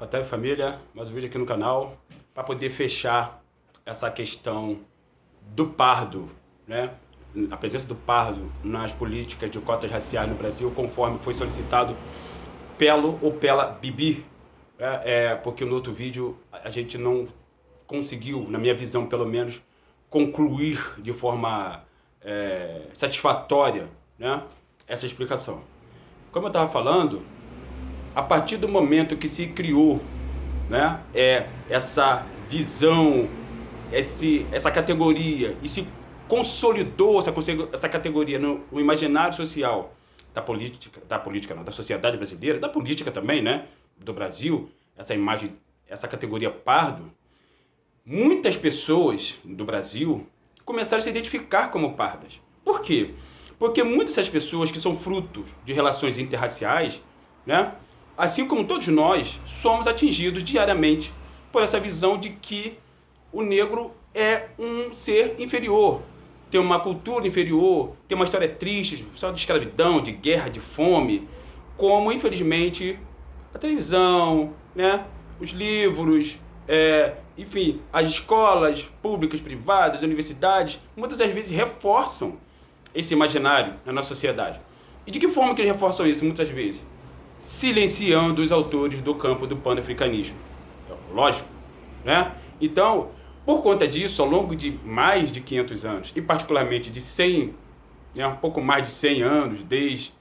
Otávio Família, mais um vídeo aqui no canal para poder fechar essa questão do pardo, né? A presença do pardo nas políticas de cotas raciais no Brasil, conforme foi solicitado pelo ou pela Bibi, porque no outro vídeo a gente não conseguiu, na minha visão pelo menos, concluir de forma satisfatória, né, essa explicação. Como eu estava falando, a partir do momento que se criou, né, essa visão, essa categoria, e se consolidou essa categoria no imaginário social da sociedade brasileira, da política também, né, do Brasil, essa imagem, essa categoria pardo, muitas pessoas do Brasil começaram a se identificar como pardas. Por quê? Porque muitas dessas pessoas que são frutos de relações interraciais, né, assim como todos nós, somos atingidos diariamente por essa visão de que o negro é um ser inferior, tem uma cultura inferior, tem uma história triste, só de escravidão, de guerra, de fome, como infelizmente a televisão, né, os livros, enfim, as escolas públicas, privadas, universidades, muitas das vezes reforçam esse imaginário na nossa sociedade. E de que forma que eles reforçam isso muitas vezes? Silenciando os autores do campo do pan-africanismo. Lógico, né? Então, por conta disso, ao longo de mais de 500 anos, e particularmente de 100, né, um pouco mais de 100 anos, desde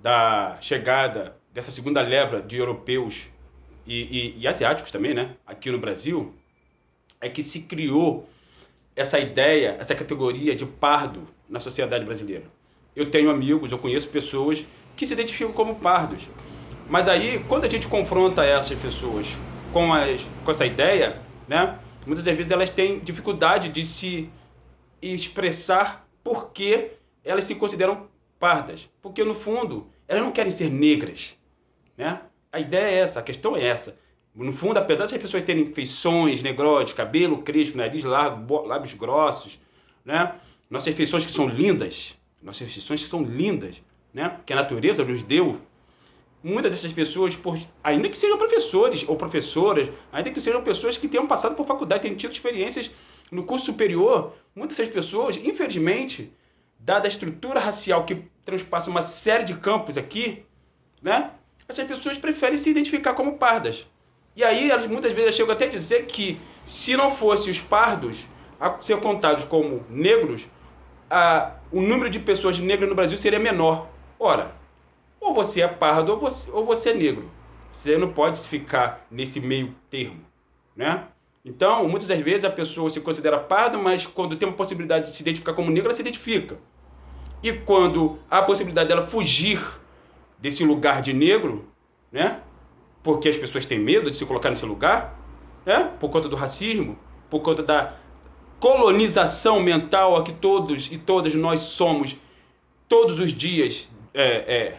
a chegada dessa segunda leva de europeus e asiáticos também, né, aqui no Brasil, é que se criou essa ideia, essa categoria de pardo na sociedade brasileira. Eu tenho amigos, eu conheço pessoas que se identificam como pardos. Mas aí, quando a gente confronta essas pessoas com essa ideia, né, muitas das vezes elas têm dificuldade de se expressar porque elas se consideram pardas. Porque, no fundo, elas não querem ser negras, né? A ideia é essa, a questão é essa. No fundo, apesar dessas pessoas terem feições negroides, cabelo crespo, nariz largo, lábios grossos, né, nossas feições que são lindas, né, que a natureza nos deu, muitas dessas pessoas, ainda que sejam professores ou professoras, ainda que sejam pessoas que tenham passado por faculdade, tenham tido experiências no curso superior, muitas dessas pessoas, infelizmente, dada a estrutura racial que transpassa uma série de campos aqui, né, essas pessoas preferem se identificar como pardas. E aí, elas, muitas vezes, chegam até a dizer que, se não fossem os pardos a ser contados como negros, o número de pessoas negras no Brasil seria menor. Ora, ou você é pardo ou você é negro. Você não pode ficar nesse meio termo, né? Então, muitas das vezes a pessoa se considera pardo, mas quando tem uma possibilidade de se identificar como negro, ela se identifica. E quando há a possibilidade dela fugir desse lugar de negro, né? Porque as pessoas têm medo de se colocar nesse lugar, né? Por conta do racismo, por conta da colonização mental a que todos e todas nós somos todos os dias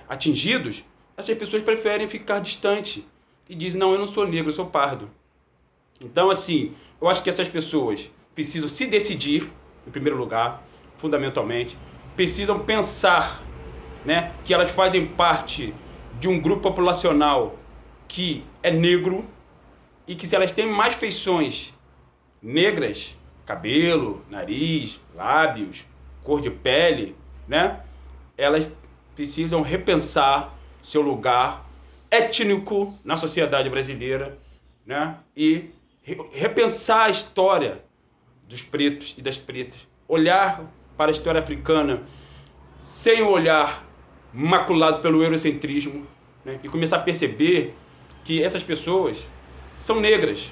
atingidos, essas pessoas preferem ficar distante e dizem, não, eu não sou negro, eu sou pardo. Então, assim, eu acho que essas pessoas precisam se decidir, em primeiro lugar, fundamentalmente, precisam pensar, né, que elas fazem parte de um grupo populacional que é negro e que se elas têm mais feições negras, cabelo, nariz, lábios, cor de pele, né, elas precisam repensar seu lugar étnico na sociedade brasileira, né? E repensar a história dos pretos e das pretas. Olhar para a história africana sem o olhar maculado pelo eurocentrismo, né? E começar a perceber que essas pessoas são negras.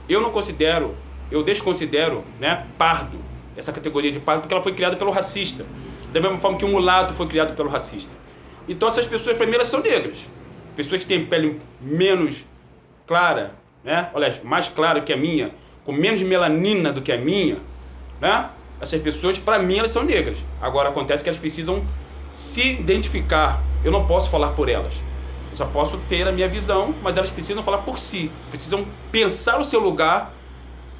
Eu desconsidero, né, pardo, essa categoria de pardo, porque ela foi criada pelo racista. Da mesma forma que o mulato foi criado pelo racista. Então essas pessoas, primeiro, são negras. Pessoas que têm pele menos clara, né? Olha, mais clara que a minha, com menos melanina do que a minha, né? Essas pessoas, para mim, elas são negras. Agora, acontece que elas precisam se identificar. Eu não posso falar por elas. Eu só posso ter a minha visão, mas elas precisam falar por si. Precisam pensar o seu lugar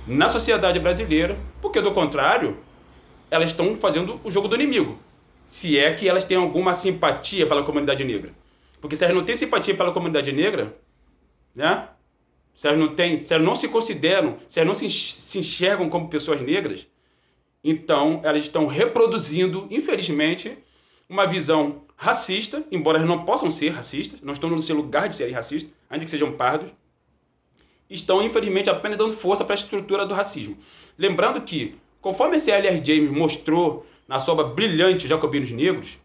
na sociedade brasileira, porque, do contrário, elas estão fazendo o jogo do inimigo. Se é que elas têm alguma simpatia pela comunidade negra. Porque se elas não têm simpatia pela comunidade negra, né, se elas não se consideram, se elas não se enxergam como pessoas negras, então elas estão reproduzindo, infelizmente, uma visão racista, embora elas não possam ser racistas, não estão no seu lugar de serem racistas, ainda que sejam pardos, estão, infelizmente, apenas dando força para a estrutura do racismo. Lembrando que, conforme a C.L.R. James mostrou na sua obra brilhante Jacobinos Negros,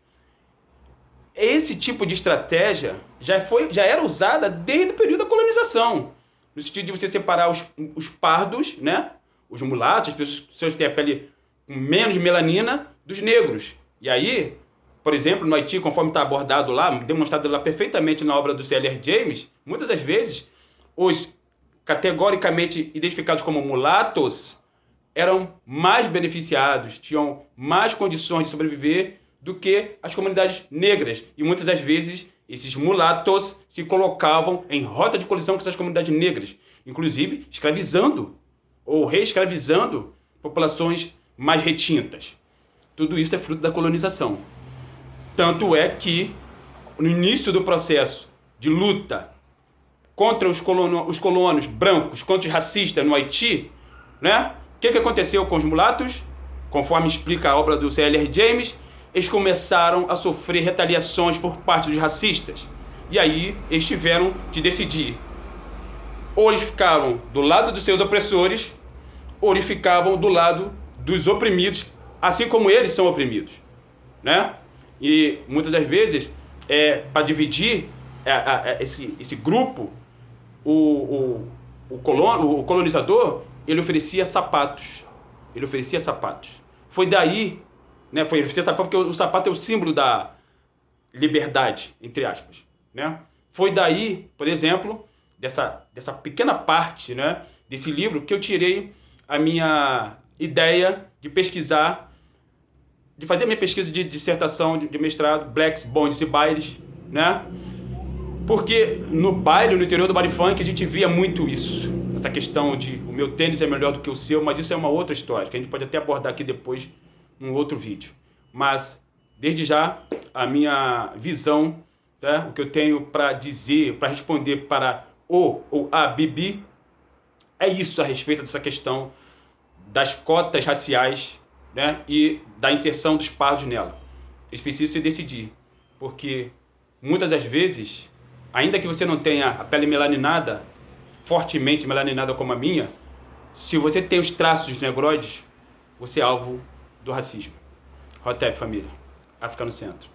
esse tipo de estratégia já era usada desde o período da colonização, no sentido de você separar os pardos, né, os mulatos, as pessoas que têm a pele com menos melanina, dos negros. E aí, por exemplo, no Haiti, conforme está abordado lá, demonstrado lá perfeitamente na obra do C.L.R. James, muitas das vezes, os categoricamente identificados como mulatos eram mais beneficiados, tinham mais condições de sobreviver do que as comunidades negras. E muitas das vezes, esses mulatos se colocavam em rota de colisão com essas comunidades negras, inclusive escravizando ou reescravizando populações mais retintas. Tudo isso é fruto da colonização. Tanto é que, no início do processo de luta contra os colonos brancos, contra os racistas no Haiti, né? O que aconteceu com os mulatos? Conforme explica a obra do C.L.R. James, eles começaram a sofrer retaliações por parte dos racistas. E aí eles tiveram de decidir. Ou eles ficavam do lado dos seus opressores, ou eles ficavam do lado dos oprimidos, assim como eles são oprimidos, né? E muitas das vezes, para dividir esse grupo, o colonizador, ele oferecia sapatos. Foi daí, né? Foi oferecer sapato porque o sapato é o símbolo da liberdade, entre aspas, né? Foi daí, por exemplo, dessa pequena parte, né, desse livro que eu tirei a minha ideia de pesquisar, de fazer a minha pesquisa de dissertação de mestrado, Blacks, Bondes e Bailes, né? Porque no baile, no interior do baile funk, a gente via muito isso. Essa questão de o meu tênis é melhor do que o seu, mas isso é uma outra história, que a gente pode até abordar aqui depois num outro vídeo. Mas, desde já, a minha visão, tá? O que eu tenho para dizer, para responder para o ou a Bibi, é isso a respeito dessa questão das cotas raciais, né, e da inserção dos pardos nela. Eles precisam se decidir, porque muitas das vezes, ainda que você não tenha a pele melaninada, fortemente melaninada como a minha, se você tem os traços dos negroides, você é alvo do racismo. Hotep, família. África no centro.